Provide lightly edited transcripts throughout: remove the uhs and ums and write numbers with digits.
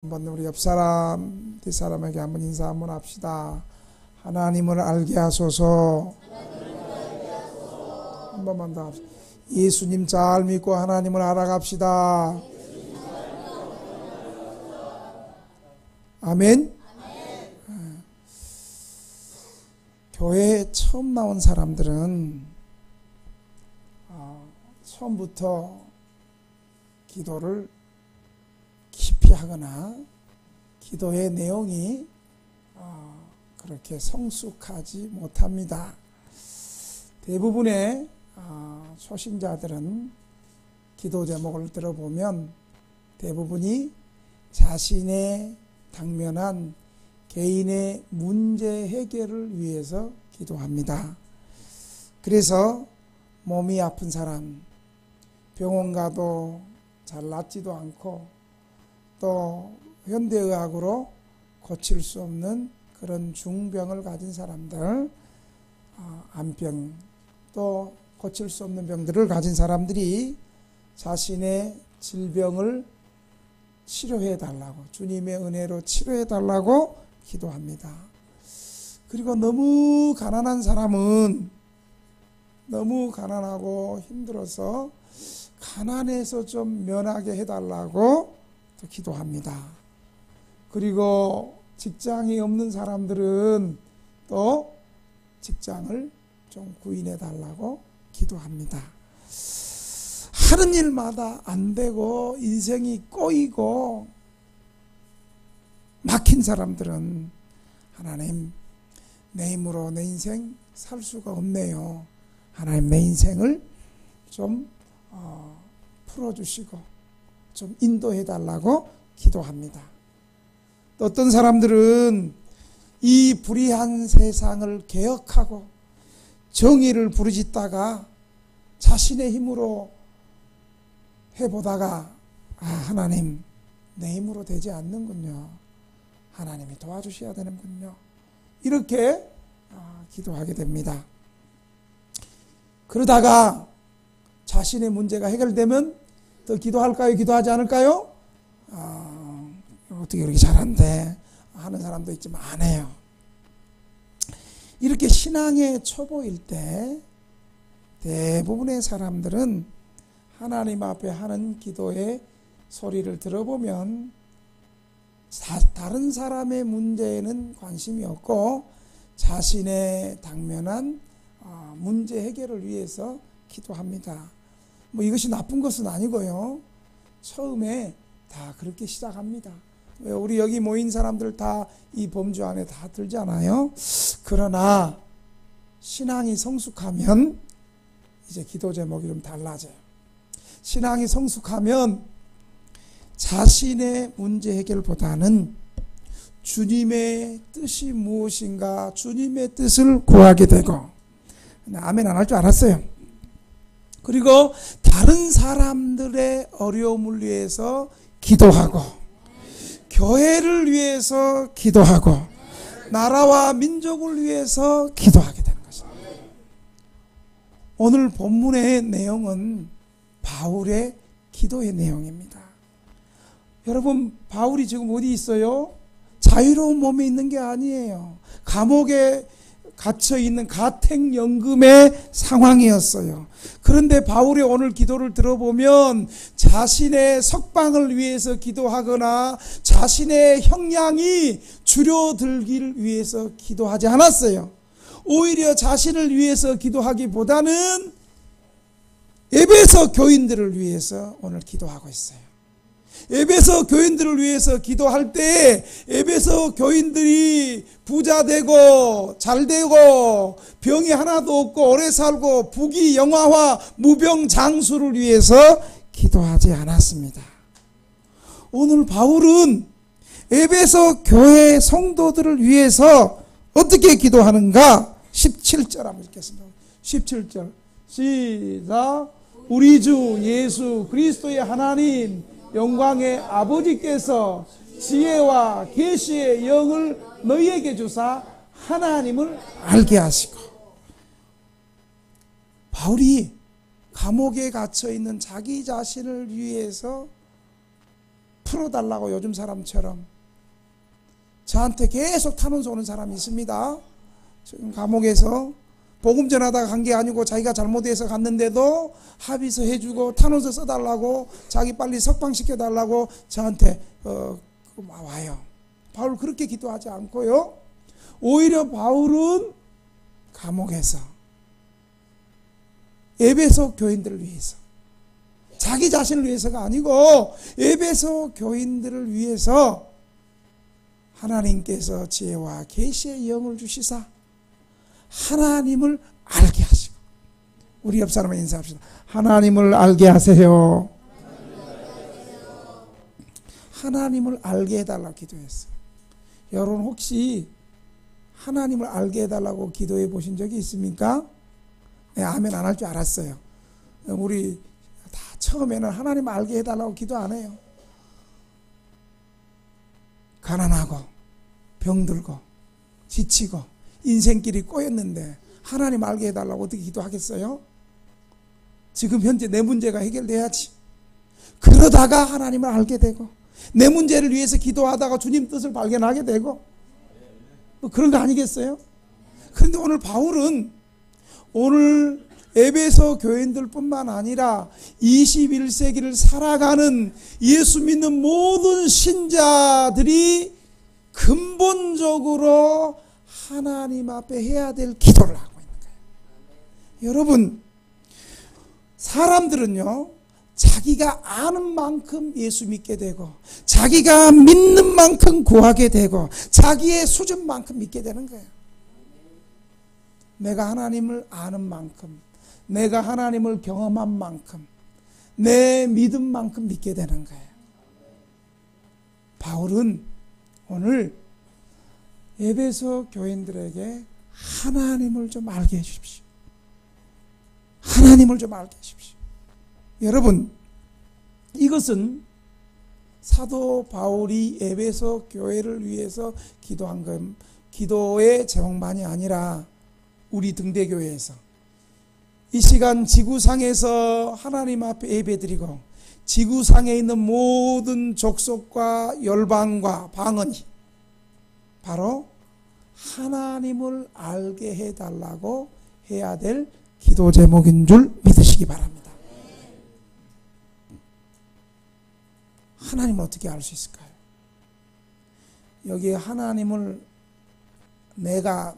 한번 우리 옆 사람, 뒷사람에게 한번 인사 한번 합시다. 하나님을 알게 하소서. 한 번만 더 합시다. 예수님 잘 믿고 하나님을 알아갑시다. 아멘. 교회에 처음 나온 사람들은 처음부터 기도를 깊이 하거나 기도의 내용이 그렇게 성숙하지 못합니다. 대부분의 초신자들은 기도 제목을 들어보면 대부분이 자신의 당면한 개인의 문제 해결을 위해서 기도합니다. 그래서 몸이 아픈 사람, 병원 가도 잘 낫지도 않고 또 현대의학으로 고칠 수 없는 그런 중병을 가진 사람들, 암병, 또 고칠 수 없는 병들을 가진 사람들이 자신의 질병을 치료해 달라고, 주님의 은혜로 치료해 달라고 기도합니다. 그리고 너무 가난한 사람은 너무 가난하고 힘들어서 가난해서 좀 면하게 해달라고 또 기도합니다. 그리고 직장이 없는 사람들은 또 직장을 좀 구인해 달라고 기도합니다. 하는 일마다 안 되고 인생이 꼬이고 막힌 사람들은 하나님, 내 힘으로 내 인생 살 수가 없네요. 하나님, 내 인생을 좀 풀어주시고 좀 인도해 달라고 기도합니다. 또 어떤 사람들은 이 불의한 세상을 개혁하고 정의를 부르짖다가 자신의 힘으로 해보다가 하나님, 내 힘으로 되지 않는군요. 하나님이 도와주셔야 되는군요. 이렇게 기도하게 됩니다. 그러다가 자신의 문제가 해결되면 더 기도할까요? 기도하지 않을까요? 어떻게 그렇게 잘한대 하는 사람도 있지만 안 해요. 이렇게 신앙의 초보일 때 대부분의 사람들은 하나님 앞에 하는 기도의 소리를 들어보면 다른 사람의 문제에는 관심이 없고 자신의 당면한 문제 해결을 위해서 기도합니다. 이것이 나쁜 것은 아니고요. 처음에 다 그렇게 시작합니다. 우리 여기 모인 사람들 다 이 범주 안에 다 들잖아요. 그러나 신앙이 성숙하면 이제 기도 제목이 좀 달라져요. 신앙이 성숙하면 자신의 문제 해결보다는 주님의 뜻이 무엇인가, 주님의 뜻을 구하게 되고, 아멘 안 할 줄 알았어요. 그리고 다른 사람들의 어려움을 위해서 기도하고, 교회를 위해서 기도하고, 나라와 민족을 위해서 기도하게 되는 것입니다. 오늘 본문의 내용은 바울의 기도의 내용입니다. 여러분, 바울이 지금 어디 있어요? 자유로운 몸에 있는 게 아니에요. 감옥에 갇혀있는 가택연금의 상황이었어요. 그런데 바울의 오늘 기도를 들어보면 자신의 석방을 위해서 기도하거나 자신의 형량이 줄어들기를 위해서 기도하지 않았어요. 오히려 자신을 위해서 기도하기보다는 에베소 교인들을 위해서 오늘 기도하고 있어요. 에베소 교인들을 위해서 기도할 때 에베소 교인들이 부자 되고 잘 되고 병이 하나도 없고 오래 살고 부귀 영화와 무병장수를 위해서 기도하지 않았습니다. 오늘 바울은 에베소 교회 성도들을 위해서 어떻게 기도하는가? 17절 한번 읽겠습니다. 17절 시작. 우리 주 예수 그리스도의 하나님 영광의 아버지께서 지혜와 계시의 영을 너희에게 주사 하나님을 알게 하시고, 바울이 감옥에 갇혀있는 자기 자신을 위해서 풀어달라고 요즘 사람처럼 저한테 계속 탄원서 오는 사람이 있습니다. 지금 감옥에서 복음 전하다가 간 게 아니고 자기가 잘못해서 갔는데도 합의서 해주고 탄원서 써달라고 자기 빨리 석방시켜달라고 저한테 와요. 바울 그렇게 기도하지 않고요. 오히려 바울은 감옥에서 에베소 교인들을 위해서, 자기 자신을 위해서가 아니고 에베소 교인들을 위해서 하나님께서 지혜와 계시의 영을 주시사 하나님을 알게 하시고, 우리 옆 사람과 인사합시다. 하나님을 알게 하세요. 하나님을 알게 해달라고 기도했어요. 여러분 혹시 하나님을 알게 해달라고 기도해 보신 적이 있습니까? 네, 아멘 안 할 줄 알았어요. 우리 다 처음에는 하나님 알게 해달라고 기도 안 해요. 가난하고 병들고 지치고 인생길이 꼬였는데 하나님 알게 해달라고 어떻게 기도하겠어요? 지금 현재 내 문제가 해결돼야지. 그러다가 하나님을 알게 되고 내 문제를 위해서 기도하다가 주님 뜻을 발견하게 되고 뭐 그런 거 아니겠어요? 그런데 오늘 바울은 오늘 에베소 교인들 뿐만 아니라 21세기를 살아가는 예수 믿는 모든 신자들이 근본적으로 하나님 앞에 해야 될 기도를 하고 있는 거예요. 여러분, 사람들은요, 자기가 아는 만큼 예수 믿게 되고 자기가 믿는 만큼 구하게 되고 자기의 수준만큼 믿게 되는 거예요. 내가 하나님을 아는 만큼, 내가 하나님을 경험한 만큼, 내 믿음만큼 믿게 되는 거예요. 바울은 오늘 에베소 교인들에게 하나님을 좀 알게 해주십시오. 하나님을 좀 알게 해주십시오. 여러분, 이것은 사도 바울이 에베소 교회를 위해서 기도한 것, 기도의 제목만이 아니라 우리 등대교회에서 이 시간 지구상에서 하나님 앞에 예배드리고 지구상에 있는 모든 족속과 열방과 방언이 바로 하나님을 알게 해달라고 해야 될 기도 제목인 줄 믿으시기 바랍니다. 하나님을 어떻게 알 수 있을까요? 여기 하나님을 내가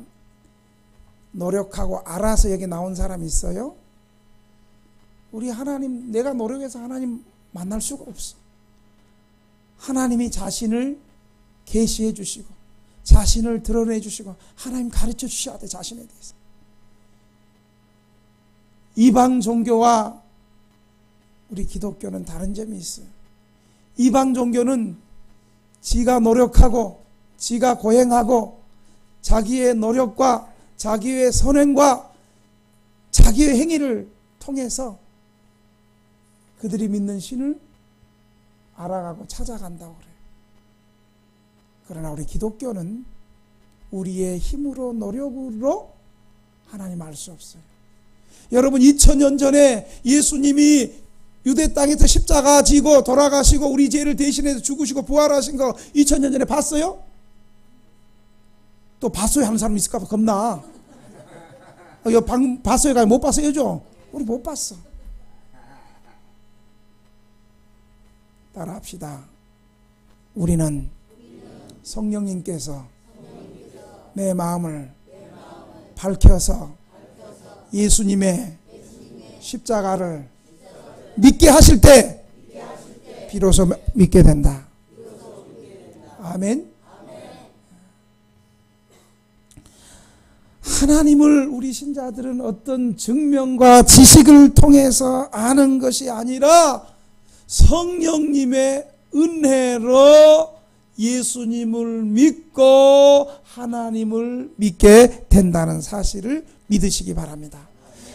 노력하고 알아서 여기 나온 사람이 있어요? 우리 하나님, 내가 노력해서 하나님 만날 수가 없어. 하나님이 자신을 계시해 주시고 자신을 드러내 주시고 하나님 가르쳐 주셔야 돼, 자신에 대해서. 이방 종교와 우리 기독교는 다른 점이 있어요. 이방 종교는 지가 노력하고 지가 고행하고 자기의 노력과 자기의 선행과 자기의 행위를 통해서 그들이 믿는 신을 알아가고 찾아간다고 그래요. 그러나 우리 기독교는 우리의 힘으로 노력으로 하나님 알 수 없어요. 여러분, 2000년 전에 예수님이 유대 땅에서 십자가 지고 돌아가시고 우리 죄를 대신해서 죽으시고 부활하신 거 2000년 전에 봤어요? 또 봤어요 하는 사람 있을까 봐 겁나. 방금 봤어요가 못 봤어요죠? 우리 못 봤어. 따라합시다. 우리는 성령님께서 내 마음을 밝혀서 예수님의 십자가를 믿게 하실 때 비로소 믿게 된다. 아멘. 하나님을 우리 신자들은 어떤 증명과 지식을 통해서 아는 것이 아니라 성령님의 은혜로 예수님을 믿고 하나님을 믿게 된다는 사실을 믿으시기 바랍니다.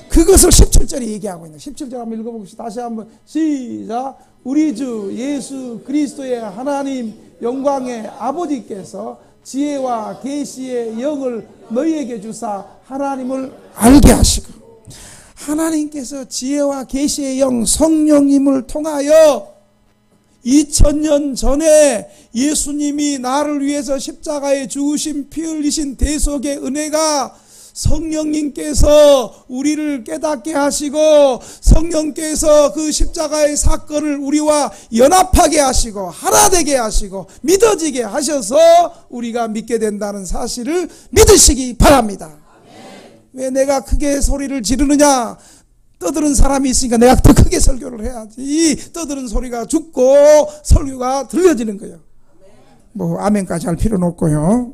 그것을 17절에 얘기하고 있는, 17절 한번 읽어보겠습니다. 다시 한번 시작. 우리 주 예수 그리스도의 하나님 영광의 아버지께서 지혜와 계시의 영을 너희에게 주사 하나님을 알게 하시고, 하나님께서 지혜와 계시의 영 성령님을 통하여 2000년 전에 예수님이 나를 위해서 십자가에 죽으신 피 흘리신 대속의 은혜가 성령님께서 우리를 깨닫게 하시고 성령께서 그 십자가의 사건을 우리와 연합하게 하시고 하나 되게 하시고 믿어지게 하셔서 우리가 믿게 된다는 사실을 믿으시기 바랍니다. 왜 내가 크게 소리를 지르느냐? 떠드는 사람이 있으니까 내가 더 크게 설교를 해야지. 떠드는 소리가 죽고 설교가 들려지는 거예요. 뭐 아멘까지 할 필요는 없고요.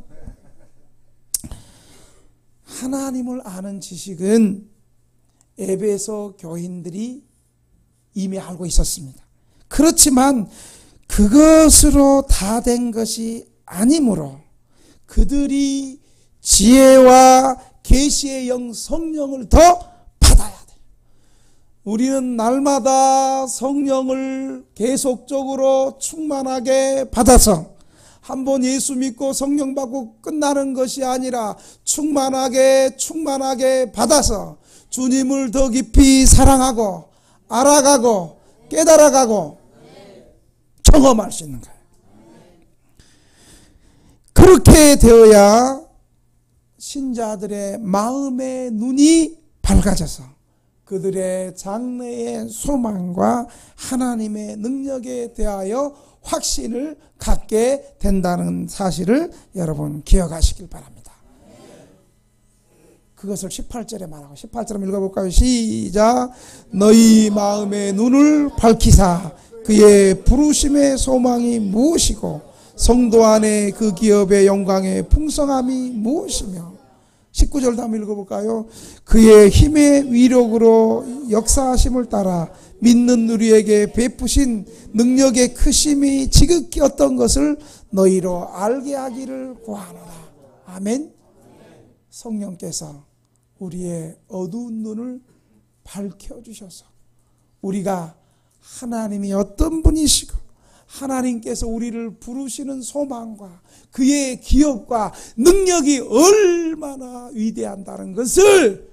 하나님을 아는 지식은 에베소 교인들이 이미 알고 있었습니다. 그렇지만 그것으로 다 된 것이 아니므로 그들이 지혜와 계시의 영 성령을 더 받아야 돼요. 우리는 날마다 성령을 계속적으로 충만하게 받아서 한번 예수 믿고 성령 받고 끝나는 것이 아니라 충만하게 받아서 주님을 더 깊이 사랑하고 알아가고 깨달아가고 경험할 수 있는 거예요. 그렇게 되어야 신자들의 마음의 눈이 밝아져서 그들의 장래의 소망과 하나님의 능력에 대하여 확신을 갖게 된다는 사실을 여러분 기억하시길 바랍니다. 그것을 18절에 말하고 18절 읽어볼까요? 시작. 너희 마음의 눈을 밝히사 그의 부르심의 소망이 무엇이고 성도 안에 그 기업의 영광의 풍성함이 무엇이며 19절도 한번 읽어볼까요? 그의 힘의 위력으로 역사하심을 따라 믿는 우리에게 베푸신 능력의 크심이 지극히 어떤 것을 너희로 알게 하기를 구하노라. 아멘. 성령께서 우리의 어두운 눈을 밝혀주셔서 우리가 하나님이 어떤 분이시고 하나님께서 우리를 부르시는 소망과 그의 기업과 능력이 얼마나 위대한다는 것을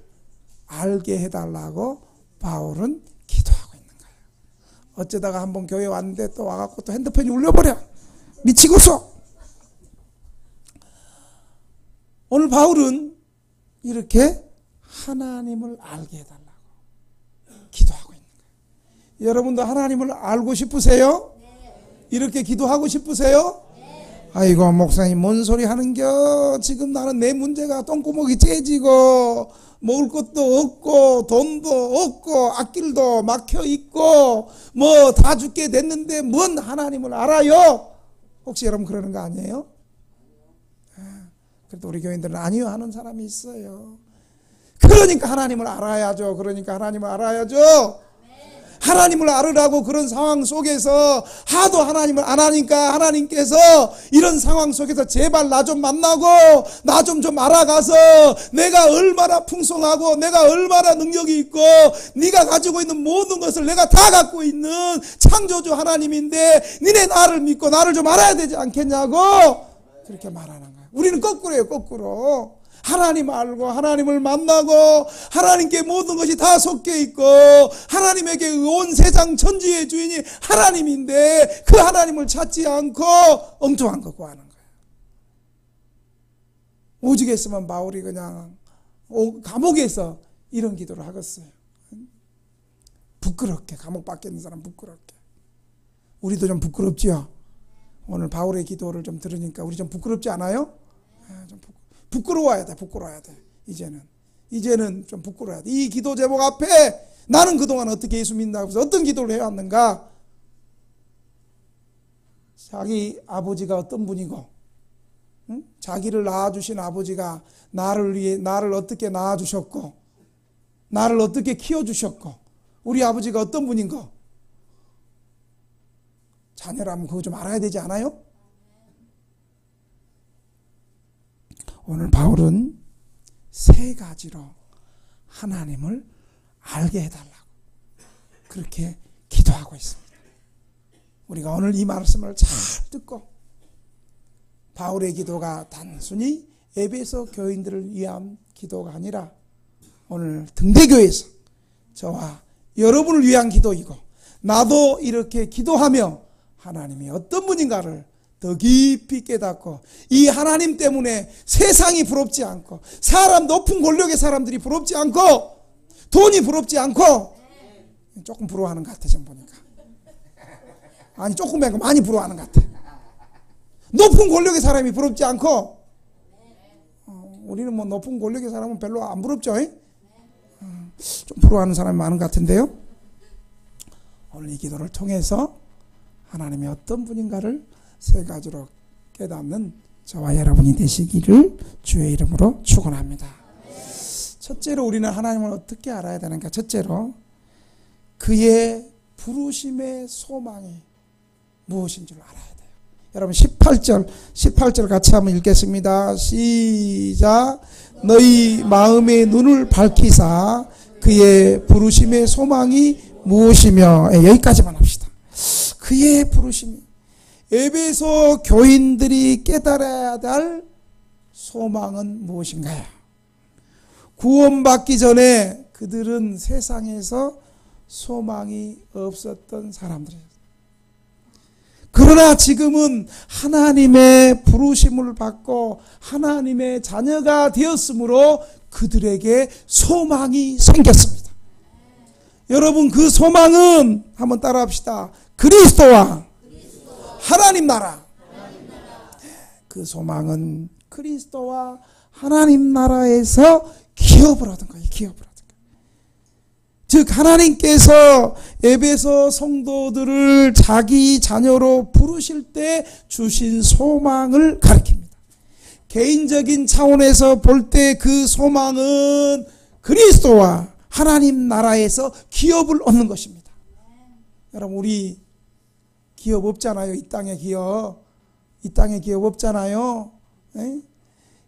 알게 해달라고 바울은 기도하고 있는 거예요. 어쩌다가 한번 교회 왔는데 또 와갖고 또 핸드폰이 울려버려. 미치고서. 오늘 바울은 이렇게 하나님을 알게 해달라고 기도하고 있는 거예요. 여러분도 하나님을 알고 싶으세요? 이렇게 기도하고 싶으세요? 아이고 목사님 뭔 소리 하는겨. 지금 나는 내 문제가 똥구멍이 째지고 먹을 것도 없고 돈도 없고 앞길도 막혀있고 뭐 다 죽게 됐는데 뭔 하나님을 알아요? 혹시 여러분 그러는 거 아니에요? 그래도 우리 교인들은 아니요 하는 사람이 있어요. 그러니까 하나님을 알아야죠. 그러니까 하나님을 알아야죠. 하나님을 알으라고 그런 상황 속에서 하도 하나님을 안 하니까 하나님께서 이런 상황 속에서 제발 나 좀 만나고 나 좀 알아가서 내가 얼마나 풍성하고 내가 얼마나 능력이 있고 네가 가지고 있는 모든 것을 내가 다 갖고 있는 창조주 하나님인데 니네 나를 믿고 나를 좀 알아야 되지 않겠냐고 그렇게 말하는 거예요. 우리는 거꾸로예요. 거꾸로. 하나님 알고 하나님을 만나고 하나님께 모든 것이 다 섞여 있고 하나님에게 온 세상 천지의 주인이 하나님인데 그 하나님을 찾지 않고 엉뚱한 거 구하는 거예요. 오직했으면 바울이 그냥 감옥에서 이런 기도를 하겠어요. 부끄럽게. 감옥 밖에 있는 사람 부끄럽게. 우리도 좀 부끄럽지요. 오늘 바울의 기도를 좀 들으니까 우리 좀 부끄럽지 않아요? 좀 부끄러워야 돼. 부끄러워야 돼. 이제는 좀 부끄러워야 돼. 이 기도 제목 앞에 나는 그동안 어떻게 예수 믿는다고 해서 어떤 기도를 해왔는가? 자기 아버지가 어떤 분이고 응? 자기를 낳아주신 아버지가 나를 어떻게 낳아주셨고 나를 어떻게 키워주셨고 우리 아버지가 어떤 분인가? 자녀라면 그거 좀 알아야 되지 않아요? 오늘 바울은 세 가지로 하나님을 알게 해달라고 그렇게 기도하고 있습니다. 우리가 오늘 이 말씀을 잘 듣고 바울의 기도가 단순히 에베소 교인들을 위한 기도가 아니라 오늘 등대교회에서 저와 여러분을 위한 기도이고 나도 이렇게 기도하며 하나님이 어떤 분인가를 더 깊이 깨닫고 이 하나님 때문에 세상이 부럽지 않고 사람 높은 권력의 사람들이 부럽지 않고 돈이 부럽지 않고 조금 부러워하는 것 같아 지금 보니까. 아니 조금 말고 많이 부러워하는 것 같아. 높은 권력의 사람이 부럽지 않고 우리는 뭐 높은 권력의 사람은 별로 안 부럽죠. 좀 부러워하는 사람이 많은 것 같은데요. 오늘 이 기도를 통해서 하나님이 어떤 분인가를 세 가지로 깨닫는 저와 여러분이 되시기를 주의 이름으로 축원합니다. 첫째로 우리는 하나님을 어떻게 알아야 되는가? 첫째로 그의 부르심의 소망이 무엇인 줄 알아야 돼요. 여러분 18절 같이 한번 읽겠습니다. 시작. 너희 마음의 눈을 밝히사 그의 부르심의 소망이 무엇이며. 여기까지만 합시다. 그의 부르심이. 에베소 교인들이 깨달아야 할 소망은 무엇인가요? 구원받기 전에 그들은 세상에서 소망이 없었던 사람들이에요. 그러나 지금은 하나님의 부르심을 받고 하나님의 자녀가 되었으므로 그들에게 소망이 생겼습니다. 여러분 그 소망은 한번 따라합시다. 그리스도와 하나님 나라. 그 소망은 그리스도와 하나님 나라에서 기업을 얻은 거예요. 기업을 얻은 거예요. 즉 하나님께서 에베소 성도들을 자기 자녀로 부르실 때 주신 소망을 가리킵니다. 개인적인 차원에서 볼 때 그 소망은 그리스도와 하나님 나라에서 기업을 얻는 것입니다. 여러분 우리 기업 없잖아요. 이 땅에 기업. 이 땅에 기업 없잖아요. 에?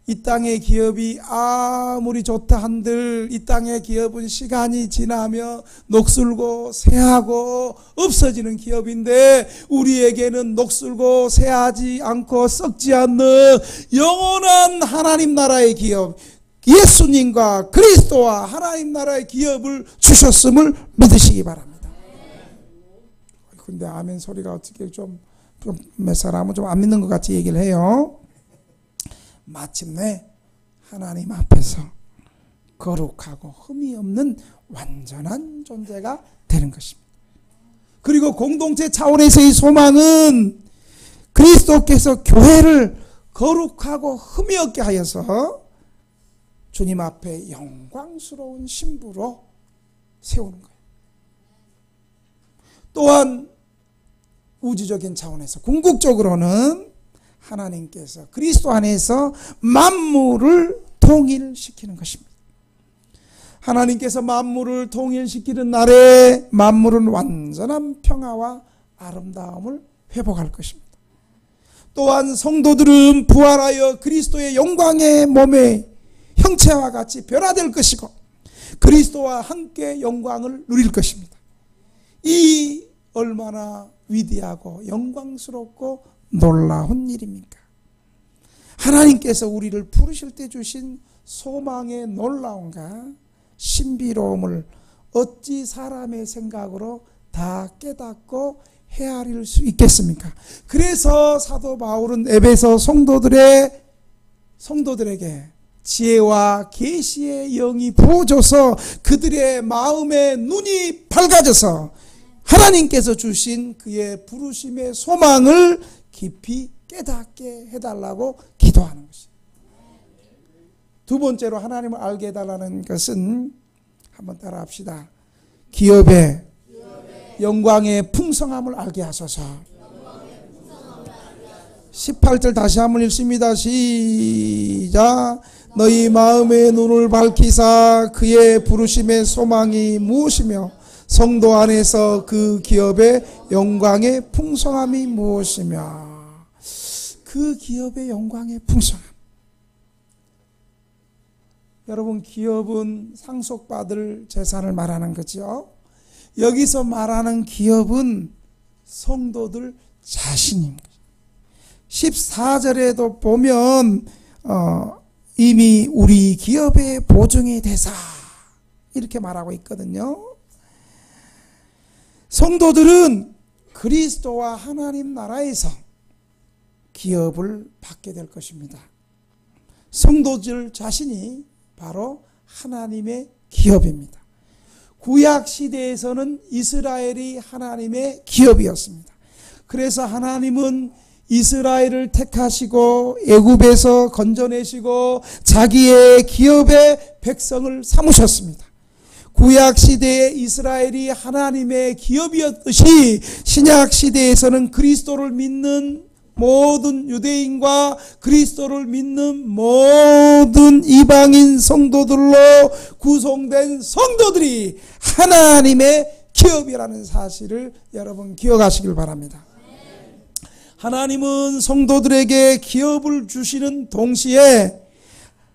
이 땅의 기업이 아무리 좋다 한들 이 땅의 기업은 시간이 지나면 녹슬고 쇠하고 없어지는 기업인데 우리에게는 녹슬고 쇠하지 않고 썩지 않는 영원한 하나님 나라의 기업, 예수님과 그리스도와 하나님 나라의 기업을 주셨음을 믿으시기 바랍니다. 근데 아멘 소리가 어떻게 좀 몇 사람은 좀 안 믿는 것 같이 얘기를 해요. 마침내 하나님 앞에서 거룩하고 흠이 없는 완전한 존재가 되는 것입니다. 그리고 공동체 차원에서의 소망은 그리스도께서 교회를 거룩하고 흠이 없게 하여서 주님 앞에 영광스러운 신부로 세우는 거예요. 또한 우주적인 차원에서 궁극적으로는 하나님께서 그리스도 안에서 만물을 통일시키는 것입니다. 하나님께서 만물을 통일시키는 날에 만물은 완전한 평화와 아름다움을 회복할 것입니다. 또한 성도들은 부활하여 그리스도의 영광의 몸의 형체와 같이 변화될 것이고 그리스도와 함께 영광을 누릴 것입니다. 이 얼마나 위대하고 영광스럽고 놀라운 일입니까? 하나님께서 우리를 부르실 때 주신 소망의 놀라움과 신비로움을 어찌 사람의 생각으로 다 깨닫고 헤아릴 수 있겠습니까? 그래서 사도 바울은 에베소 성도들에게 지혜와 계시의 영이 부어져서 그들의 마음의 눈이 밝아져서 하나님께서 주신 그의 부르심의 소망을 깊이 깨닫게 해달라고 기도하는 것입니다. 두 번째로 하나님을 알게 해달라는 것은 한번 따라합시다. 기업의 영광의 풍성함을 알게 하소서. 18절 다시 한번 읽습니다. 시작. 너희 마음의 눈을 밝히사 그의 부르심의 소망이 무엇이며 성도 안에서 그 기업의 영광의 풍성함이 무엇이며. 그 기업의 영광의 풍성함. 여러분 기업은 상속받을 재산을 말하는 거죠. 여기서 말하는 기업은 성도들 자신입니다. 14절에도 보면 이미 우리 기업의 보증의 대사 이렇게 말하고 있거든요. 성도들은 그리스도와 하나님 나라에서 기업을 받게 될 것입니다. 성도들 자신이 바로 하나님의 기업입니다. 구약 시대에서는 이스라엘이 하나님의 기업이었습니다. 그래서 하나님은 이스라엘을 택하시고 애굽에서 건져내시고 자기의 기업의 백성을 삼으셨습니다. 구약 시대에 이스라엘이 하나님의 기업이었듯이 신약 시대에서는 그리스도를 믿는 모든 유대인과 그리스도를 믿는 모든 이방인 성도들로 구성된 성도들이 하나님의 기업이라는 사실을 여러분 기억하시길 바랍니다. 하나님은 성도들에게 기업을 주시는 동시에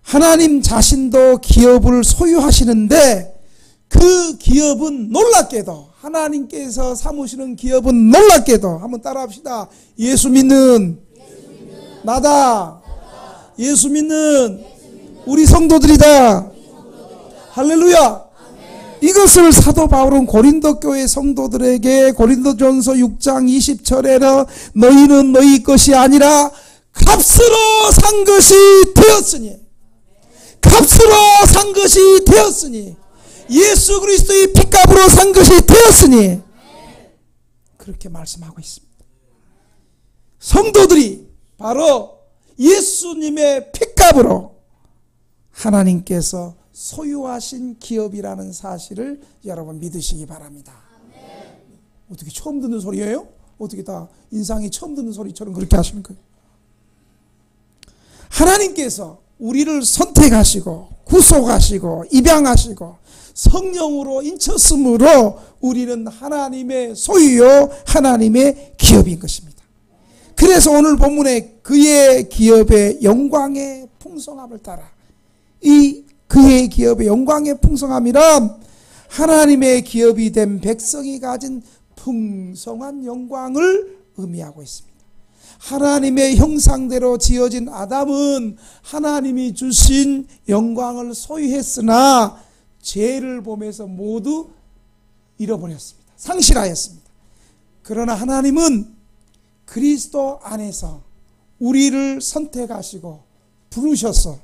하나님 자신도 기업을 소유하시는데 그 기업은 놀랍게도 하나님께서 삼으시는 기업은 놀랍게도 한번 따라합시다. 예수 믿는 나다. 예수 믿는 우리 성도들이다. 할렐루야. 이것을 사도 바울은 고린도 교회 성도들에게 고린도전서 6장 20절에는 너희는 너희 것이 아니라 값으로 산 것이 되었으니 값으로 산 것이 되었으니 예수 그리스도의 핏값으로 산 것이 되었으니 그렇게 말씀하고 있습니다. 성도들이 바로 예수님의 핏값으로 하나님께서 소유하신 기업이라는 사실을 여러분 믿으시기 바랍니다. 어떻게 처음 듣는 소리예요? 어떻게 다 인상이 처음 듣는 소리처럼 그렇게 하시는 거예요? 하나님께서 우리를 선택하시고 구속하시고 입양하시고 성령으로 인쳤으므로 우리는 하나님의 소유요 하나님의 기업인 것입니다. 그래서 오늘 본문에 그의 기업의 영광의 풍성함을 따라 이 그의 기업의 영광의 풍성함이란 하나님의 기업이 된 백성이 가진 풍성한 영광을 의미하고 있습니다. 하나님의 형상대로 지어진 아담은 하나님이 주신 영광을 소유했으나 죄를 범해서 모두 잃어버렸습니다. 상실하였습니다. 그러나 하나님은 그리스도 안에서 우리를 선택하시고 부르셔서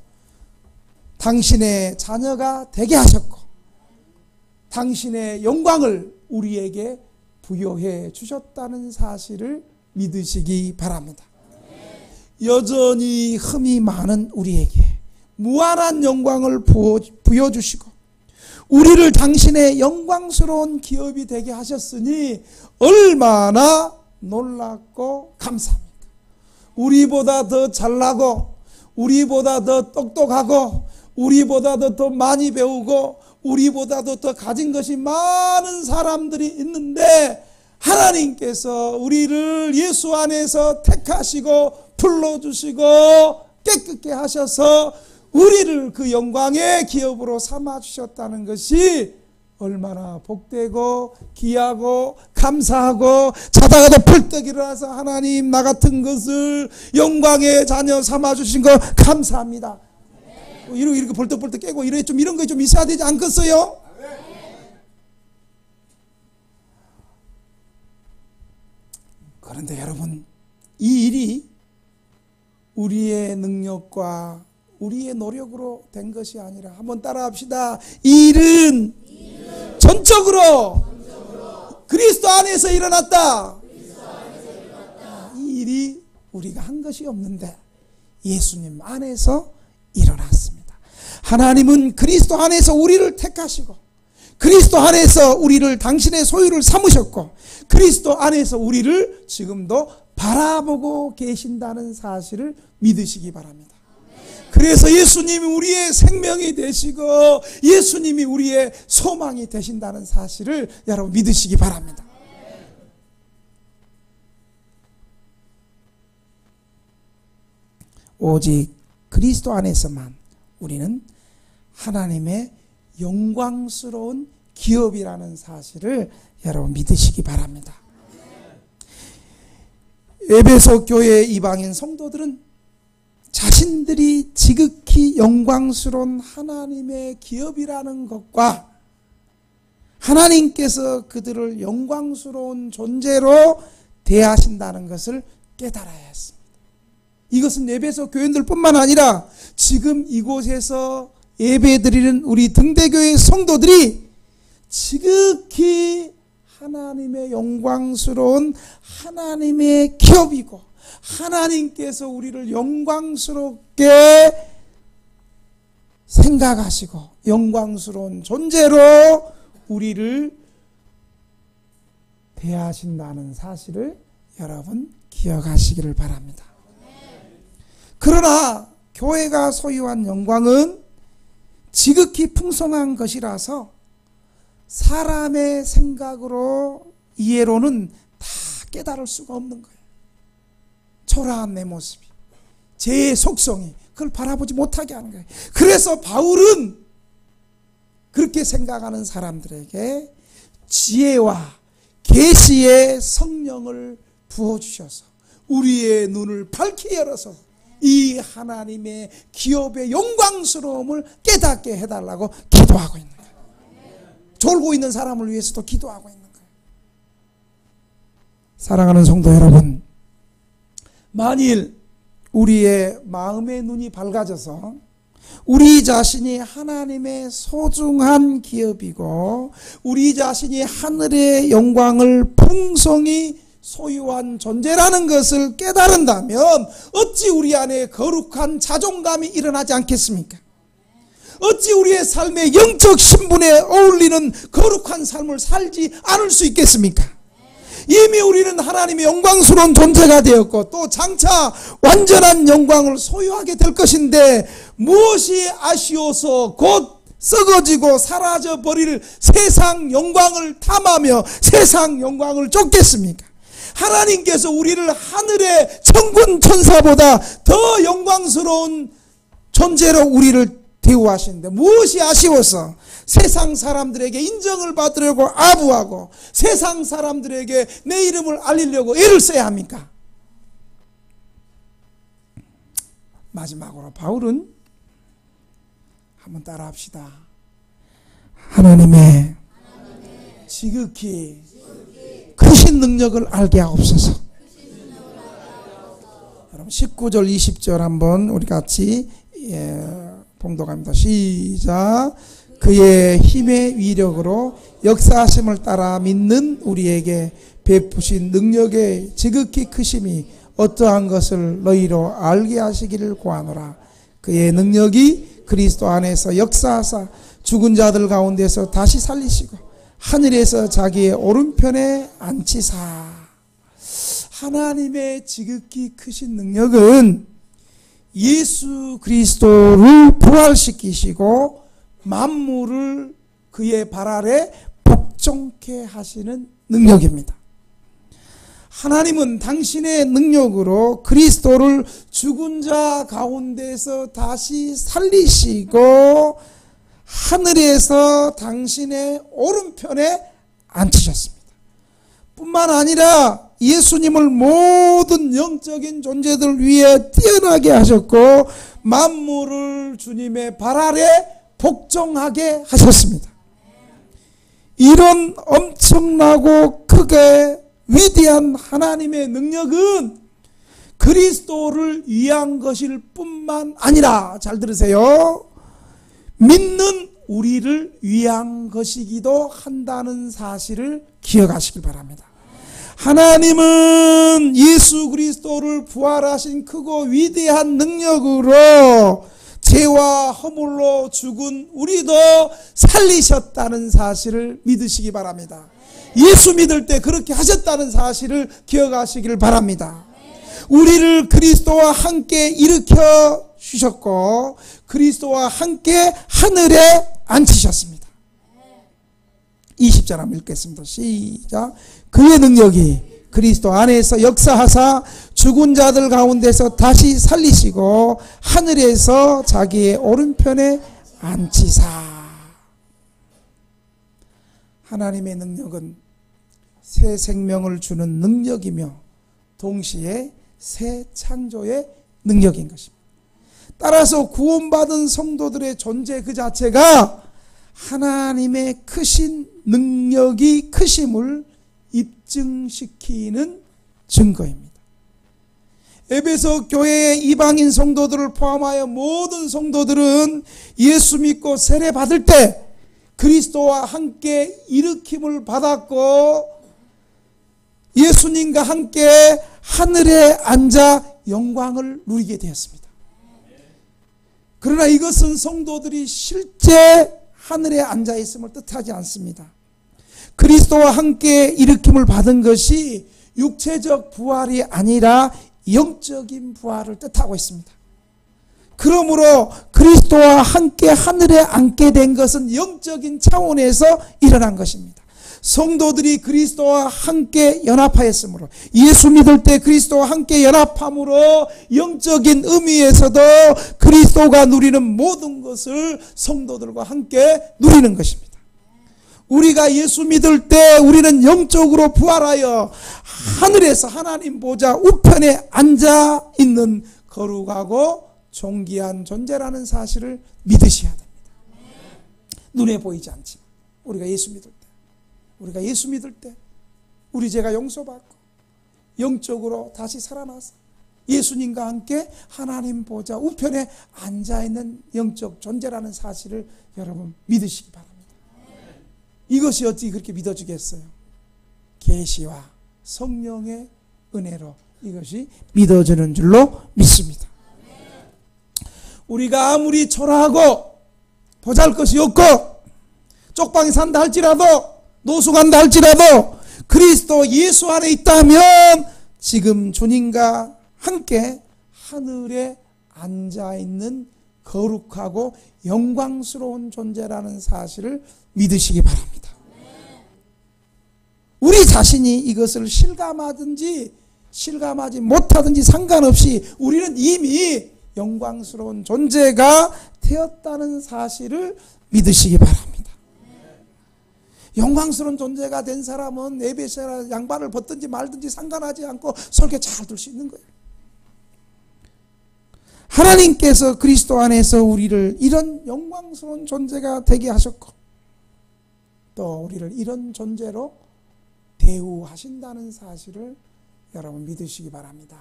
당신의 자녀가 되게 하셨고 당신의 영광을 우리에게 부여해 주셨다는 사실을 믿으시기 바랍니다. 여전히 흠이 많은 우리에게 무한한 영광을 부여주시고 우리를 당신의 영광스러운 기업이 되게 하셨으니 얼마나 놀랍고 감사합니까? 우리보다 더 잘나고 우리보다 더 똑똑하고 우리보다도 더 많이 배우고 우리보다도 더 가진 것이 많은 사람들이 있는데 하나님께서 우리를 예수 안에서 택하시고 불러주시고 깨끗게 하셔서 우리를 그 영광의 기업으로 삼아주셨다는 것이 얼마나 복되고 귀하고 감사하고 자다가도 벌떡 일어나서 하나님 나 같은 것을 영광의 자녀 삼아주신 거 감사합니다. 이렇게 벌떡벌떡 깨고 이런 거 좀 있어야 되지 않겠어요? 그런데 여러분 이 일이 우리의 능력과 우리의 노력으로 된 것이 아니라 한번 따라합시다. 이 일은 전적으로 그리스도 안에서 일어났다. 이 일이 우리가 한 것이 없는데 예수님 안에서 일어났습니다. 하나님은 그리스도 안에서 우리를 택하시고 그리스도 안에서 우리를 당신의 소유를 삼으셨고 그리스도 안에서 우리를 지금도 바라보고 계신다는 사실을 믿으시기 바랍니다. 그래서 예수님이 우리의 생명이 되시고 예수님이 우리의 소망이 되신다는 사실을 여러분 믿으시기 바랍니다. 오직 그리스도 안에서만 우리는 하나님의 영광스러운 기업이라는 사실을 여러분 믿으시기 바랍니다. 에베소 교회 이방인 성도들은 자신들이 지극히 영광스러운 하나님의 기업이라는 것과 하나님께서 그들을 영광스러운 존재로 대하신다는 것을 깨달아야 했습니다. 이것은 에베소 교인들뿐만 아니라 지금 이곳에서 예배드리는 우리 등대교회 성도들이 지극히 하나님의 영광스러운 하나님의 기업이고 하나님께서 우리를 영광스럽게 생각하시고 영광스러운 존재로 우리를 대하신다는 사실을 여러분 기억하시기를 바랍니다. 그러나 교회가 소유한 영광은 지극히 풍성한 것이라서 사람의 생각으로 이해로는 다 깨달을 수가 없는 거예요. 초라한 내 모습이, 제 속성이 그걸 바라보지 못하게 하는 거예요. 그래서 바울은 그렇게 생각하는 사람들에게 지혜와 계시의 성령을 부어주셔서 우리의 눈을 밝히 열어서 이 하나님의 기업의 영광스러움을 깨닫게 해달라고 기도하고 있는 거예요. 졸고 있는 사람을 위해서도 기도하고 있는 거예요. 사랑하는 성도 여러분, 만일 우리의 마음의 눈이 밝아져서 우리 자신이 하나님의 소중한 기업이고 우리 자신이 하늘의 영광을 풍성히 소유한 존재라는 것을 깨달은다면 어찌 우리 안에 거룩한 자존감이 일어나지 않겠습니까? 어찌 우리의 삶의 영적 신분에 어울리는 거룩한 삶을 살지 않을 수 있겠습니까? 이미 우리는 하나님의 영광스러운 존재가 되었고 또 장차 완전한 영광을 소유하게 될 것인데 무엇이 아쉬워서 곧 썩어지고 사라져버릴 세상 영광을 탐하며 세상 영광을 쫓겠습니까? 하나님께서 우리를 하늘의 천군 천사보다 더 영광스러운 존재로 우리를 대우하시는데 무엇이 아쉬워서 세상 사람들에게 인정을 받으려고 아부하고 세상 사람들에게 내 이름을 알리려고 애를 써야 합니까? 마지막으로 바울은 한번 따라합시다. 하나님의 지극히 크신 능력을 알게 하옵소서. 여러분 19절 20절 한번 우리 같이 봉독합니다. 시작. 그의 힘의 위력으로 역사하심을 따라 믿는 우리에게 베푸신 능력의 지극히 크심이 어떠한 것을 너희로 알게 하시기를 구하노라. 그의 능력이 그리스도 안에서 역사하사 죽은 자들 가운데서 다시 살리시고 하늘에서 자기의 오른편에 앉히사. 하나님의 지극히 크신 능력은 예수 그리스도를 부활시키시고 만물을 그의 발 아래 복종케 하시는 능력입니다. 하나님은 당신의 능력으로 그리스도를 죽은 자 가운데서 다시 살리시고 하늘에서 당신의 오른편에 앉히셨습니다. 뿐만 아니라 예수님을 모든 영적인 존재들 위에 뛰어나게 하셨고 만물을 주님의 발 아래 복종하게 하셨습니다. 이런 엄청나고 크게 위대한 하나님의 능력은 그리스도를 위한 것일 뿐만 아니라 잘 들으세요. 믿는 우리를 위한 것이기도 한다는 사실을 기억하시길 바랍니다. 하나님은 예수 그리스도를 부활하신 크고 위대한 능력으로 죄와 허물로 죽은 우리도 살리셨다는 사실을 믿으시기 바랍니다. 예수 믿을 때 그렇게 하셨다는 사실을 기억하시길 바랍니다. 우리를 그리스도와 함께 일으켜 주셨고 그리스도와 함께 하늘에 앉히셨습니다. 20절 한번 읽겠습니다. 시작. 그의 능력이 그리스도 안에서 역사하사 죽은 자들 가운데서 다시 살리시고 하늘에서 자기의 오른편에 앉히사. 하나님의 능력은 새 생명을 주는 능력이며 동시에 새 창조의 능력인 것입니다. 따라서 구원받은 성도들의 존재 그 자체가 하나님의 크신 능력이 크심을 입증시키는 증거입니다. 에베소 교회의 이방인 성도들을 포함하여 모든 성도들은 예수 믿고 세례 받을 때 그리스도와 함께 일으킴을 받았고 예수님과 함께 하늘에 앉아 영광을 누리게 되었습니다. 그러나 이것은 성도들이 실제 하늘에 앉아 있음을 뜻하지 않습니다. 그리스도와 함께 일으킴을 받은 것이 육체적 부활이 아니라 영적인 부활을 뜻하고 있습니다. 그러므로 그리스도와 함께 하늘에 앉게 된 것은 영적인 차원에서 일어난 것입니다. 성도들이 그리스도와 함께 연합하였으므로, 예수 믿을 때 그리스도와 함께 연합함으로 영적인 의미에서도 그리스도가 누리는 모든 것을 성도들과 함께 누리는 것입니다. 우리가 예수 믿을 때 우리는 영적으로 부활하여 하늘에서 하나님 보좌 우편에 앉아 있는 거룩하고 존귀한 존재라는 사실을 믿으셔야 됩니다. 눈에 보이지 않지만 우리가 예수 믿을 때 우리 죄가 용서받고 영적으로 다시 살아나서 예수님과 함께 하나님 보좌 우편에 앉아있는 영적 존재라는 사실을 여러분 믿으시기 바랍니다. 이것이 어찌 그렇게 믿어지겠어요? 계시와 성령의 은혜로 이것이 믿어지는 줄로 믿습니다. 우리가 아무리 초라하고 보잘것이 없고 쪽방에 산다 할지라도 노숙한다 할지라도 그리스도 예수 안에 있다면 지금 주님과 함께 하늘에 앉아있는 거룩하고 영광스러운 존재라는 사실을 믿으시기 바랍니다. 우리 자신이 이것을 실감하든지 실감하지 못하든지 상관없이 우리는 이미 영광스러운 존재가 되었다는 사실을 믿으시기 바랍니다. 영광스러운 존재가 된 사람은 에베소에 양발을 벗든지 말든지 상관하지 않고 설교 잘 들 수 있는 거예요. 하나님께서 그리스도 안에서 우리를 이런 영광스러운 존재가 되게 하셨고 또 우리를 이런 존재로 대우하신다는 사실을 여러분 믿으시기 바랍니다.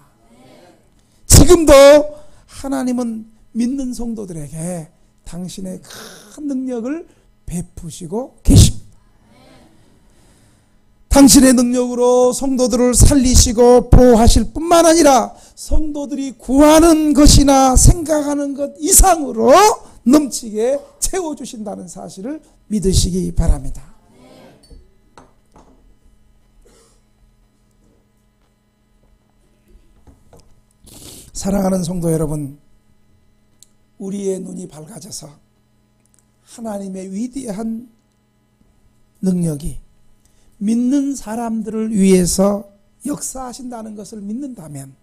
지금도 하나님은 믿는 성도들에게 당신의 큰 능력을 베푸시고 계십니다. 당신의 능력으로 성도들을 살리시고 보호하실 뿐만 아니라 성도들이 구하는 것이나 생각하는 것 이상으로 넘치게 채워주신다는 사실을 믿으시기 바랍니다. 사랑하는 성도 여러분, 우리의 눈이 밝아져서 하나님의 위대한 능력이 믿는 사람들을 위해서 역사하신다는 것을 믿는다면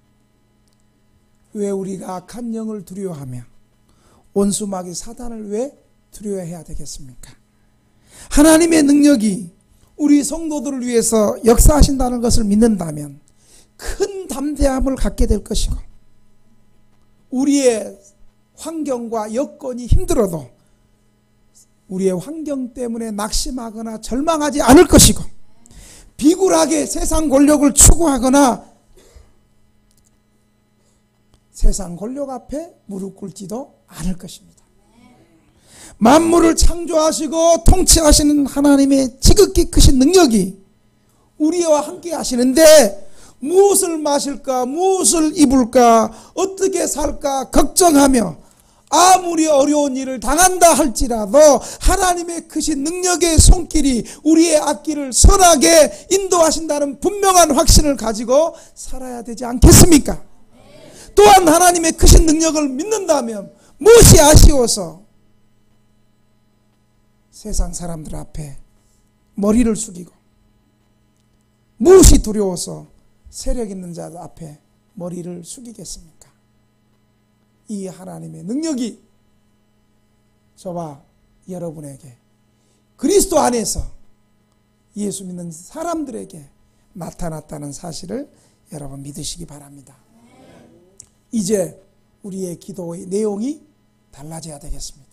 왜 우리가 악한 영을 두려워하며 원수마귀 사단을 왜 두려워해야 되겠습니까? 하나님의 능력이 우리 성도들을 위해서 역사하신다는 것을 믿는다면 큰 담대함을 갖게 될 것이고 우리의 환경과 여건이 힘들어도 우리의 환경 때문에 낙심하거나 절망하지 않을 것이고 비굴하게 세상 권력을 추구하거나 세상 권력 앞에 무릎 꿇지도 않을 것입니다. 만물을 창조하시고 통치하시는 하나님의 지극히 크신 능력이 우리와 함께 하시는데 무엇을 마실까, 무엇을 입을까, 어떻게 살까 걱정하며 아무리 어려운 일을 당한다 할지라도 하나님의 크신 능력의 손길이 우리의 앞길을 선하게 인도하신다는 분명한 확신을 가지고 살아야 되지 않겠습니까? 또한 하나님의 크신 능력을 믿는다면 무엇이 아쉬워서 세상 사람들 앞에 머리를 숙이고 무엇이 두려워서 세력 있는 자들 앞에 머리를 숙이겠습니까? 이 하나님의 능력이 저와 여러분에게 그리스도 안에서 예수 믿는 사람들에게 나타났다는 사실을 여러분 믿으시기 바랍니다. 이제 우리의 기도의 내용이 달라져야 되겠습니다.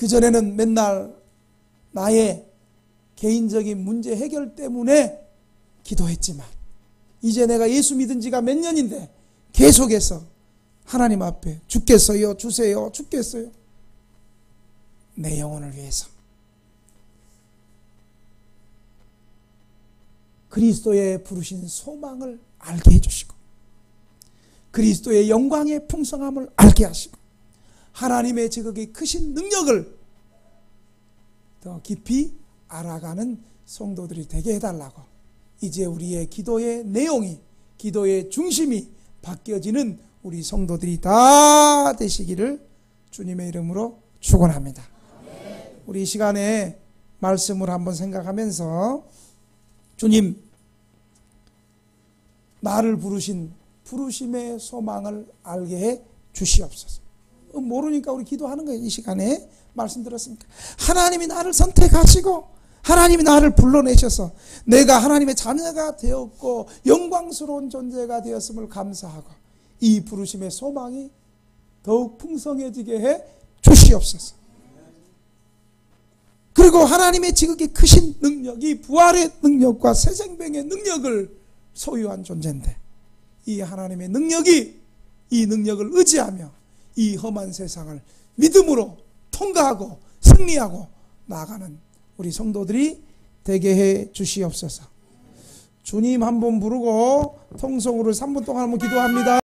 그전에는 맨날 나의 개인적인 문제 해결 때문에 기도했지만 이제 내가 예수 믿은 지가 몇 년인데 계속해서 하나님 앞에 죽겠어요, 주세요, 죽겠어요. 내 영혼을 위해서 그리스도의 부르신 소망을 알게 해주시고 그리스도의 영광의 풍성함을 알게 하시고 하나님의 지극히 크신 능력을 더 깊이 알아가는 성도들이 되게 해달라고 이제 우리의 기도의 내용이 기도의 중심이 바뀌어지는 우리 성도들이 다 되시기를 주님의 이름으로 축원합니다. 우리 이 시간에 말씀을 한번 생각하면서 주님 나를 부르신 부르심의 소망을 알게 해 주시옵소서. 모르니까 우리 기도하는 거예요. 이 시간에 말씀 들었습니까? 하나님이 나를 선택하시고 하나님이 나를 불러내셔서 내가 하나님의 자녀가 되었고 영광스러운 존재가 되었음을 감사하고 이 부르심의 소망이 더욱 풍성해지게 해 주시옵소서. 그리고 하나님의 지극히 크신 능력이 부활의 능력과 새생명의 능력을 소유한 존재인데 이 하나님의 능력이 이 능력을 의지하며 이 험한 세상을 믿음으로 통과하고 승리하고 나아가는 우리 성도들이 되게 해 주시옵소서. 주님 한번 부르고 통성으로 3분 동안 한번 기도합니다.